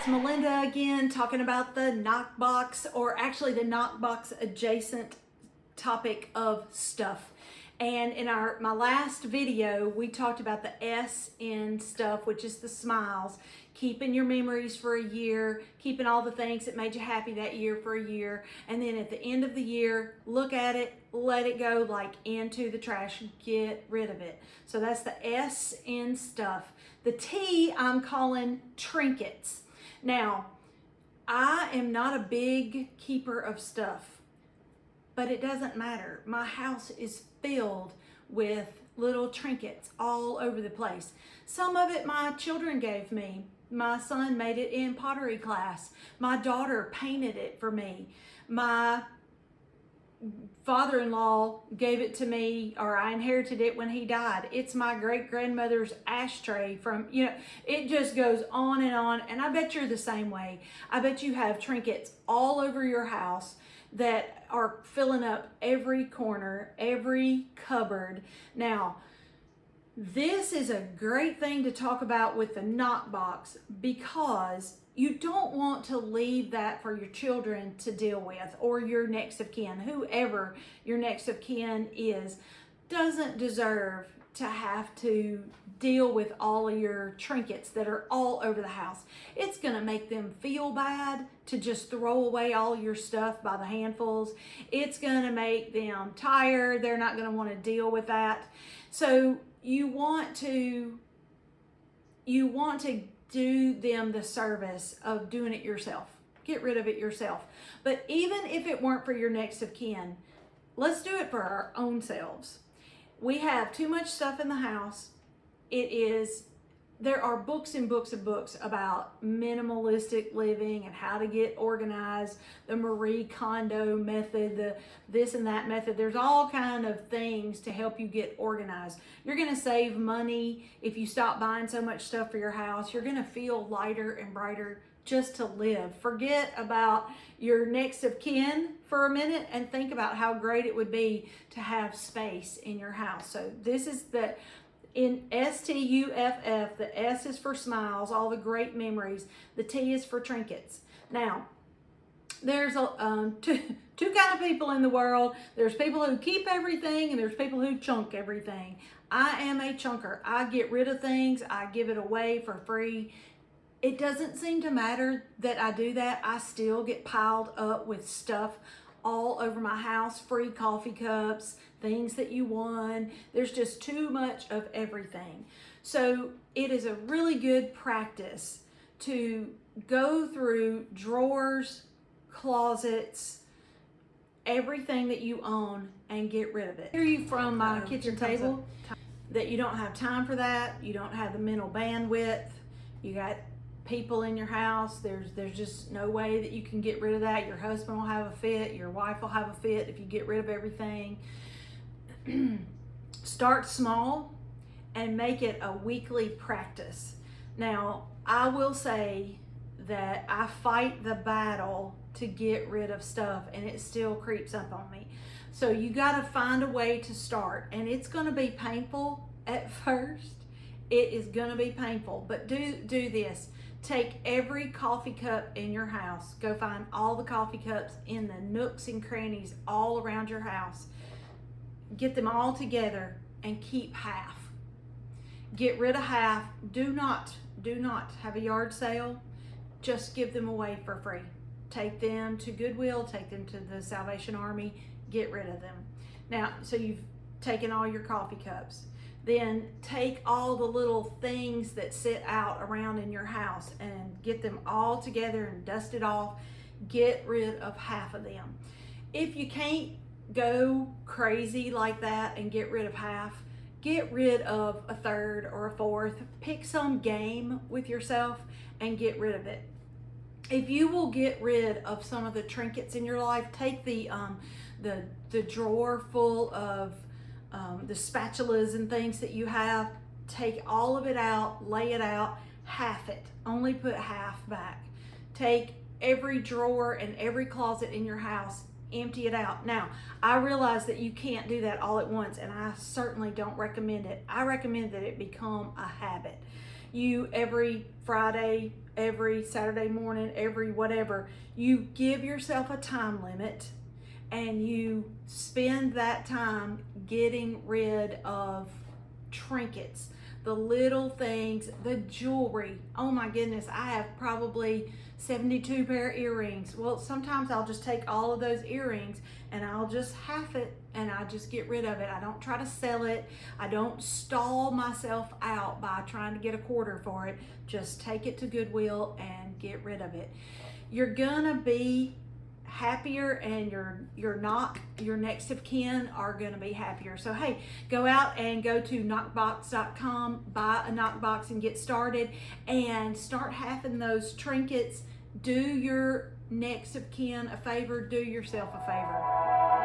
it's Melinda again, talking about the NOK Box, or actually the NOK Box adjacent topic of stuff. And in my last video, we talked about the S in stuff, which is the smiles, keeping your memories for a year, keeping all the things that made you happy that year for a year. And then at the end of the year, look at it, let it go like into the trash, get rid of it. So that's the S in stuff. The T I'm calling trinkets. Now, I am not a big keeper of stuff, but it doesn't matter. My house is filled with little trinkets all over the place. Some of it my children gave me. My son made it in pottery class. My daughter painted it for me. My father-in-law gave it to me, or I inherited it when he died. It's my great-grandmother's ashtray from, it just goes on, and I bet you're the same way. I bet you have trinkets all over your house that are filling up every corner, every cupboard. Now, this is a great thing to talk about with the NOK Box, because you don't want to leave that for your children to deal with, or your next of kin. Whoever your next of kin is doesn't deserve to have to deal with all of your trinkets that are all over the house. It's gonna make them feel bad to just throw away all your stuff by the handfuls. It's gonna make them tired. They're not gonna wanna deal with that. So you want to do them the service of doing it yourself. Get rid of it yourself. But even if it weren't for your next of kin, let's do it for our own selves. We have too much stuff in the house. There are books and books and books about minimalistic living and how to get organized, the Marie Kondo method, the this and that method. There's all kind of things to help you get organized. You're gonna save money if you stop buying so much stuff for your house. You're gonna feel lighter and brighter just to live. Forget about your next of kin for a minute and think about how great it would be to have space in your house. So this is in STUFF, the S is for smiles, all the great memories. The T is for trinkets. Now, there's two kind of people in the world. There's people who keep everything, and there's people who chunk everything. I am a chunker. I get rid of things. I give it away for free. It doesn't seem to matter that I do that. I still get piled up with stuff all over my house, free coffee cups, things that you won. There's just too much of everything. So it is a really good practice to go through drawers, closets, everything that you own, and get rid of it. I hear you from my kitchen table that you don't have time for that. You don't have the mental bandwidth. You got people in your house. There's just no way that you can get rid of that. Your husband will have a fit. Your wife will have a fit if you get rid of everything. Start small and make it a weekly practice. Now, I will say that I fight the battle to get rid of stuff, and it still creeps up on me. So you got to find a way to start, and it's going to be painful at first. It is going to be painful, but do this. Take every coffee cup in your house. Go find all the coffee cups in the nooks and crannies all around your house. Get them all together and keep half. Get rid of half. Do not have a yard sale. Just give them away for free. Take them to Goodwill, take them to the Salvation Army, get rid of them. Now, so you've taken all your coffee cups. Then take all the little things that sit out around in your house and get them all together and dust it off. Get rid of half of them. If you can't go crazy like that and get rid of half, get rid of a third or a fourth. Pick some game with yourself and get rid of it. If you will get rid of some of the trinkets in your life, take the drawer full of the spatulas and things that you have, take all of it out, lay it out, half it, only put half back. Take every drawer and every closet in your house, empty it out. Now, I realize that you can't do that all at once, and I certainly don't recommend it. I recommend that it become a habit. you every Friday, every Saturday morning, every whatever, you give yourself a time limit and you spend that time getting rid of trinkets, the little things, the jewelry. Oh my goodness, I have probably 72 pair of earrings. Well, sometimes I'll just take all of those earrings and I'll just half it and I just get rid of it. I don't try to sell it. I don't stall myself out by trying to get a quarter for it. Just take it to Goodwill and get rid of it. You're gonna be happier, and your next of kin are going to be happier. So hey, go out and go to NOKBox.com, buy a NOK Box and get started, and start having those trinkets. Do your next of kin a favor, do yourself a favor.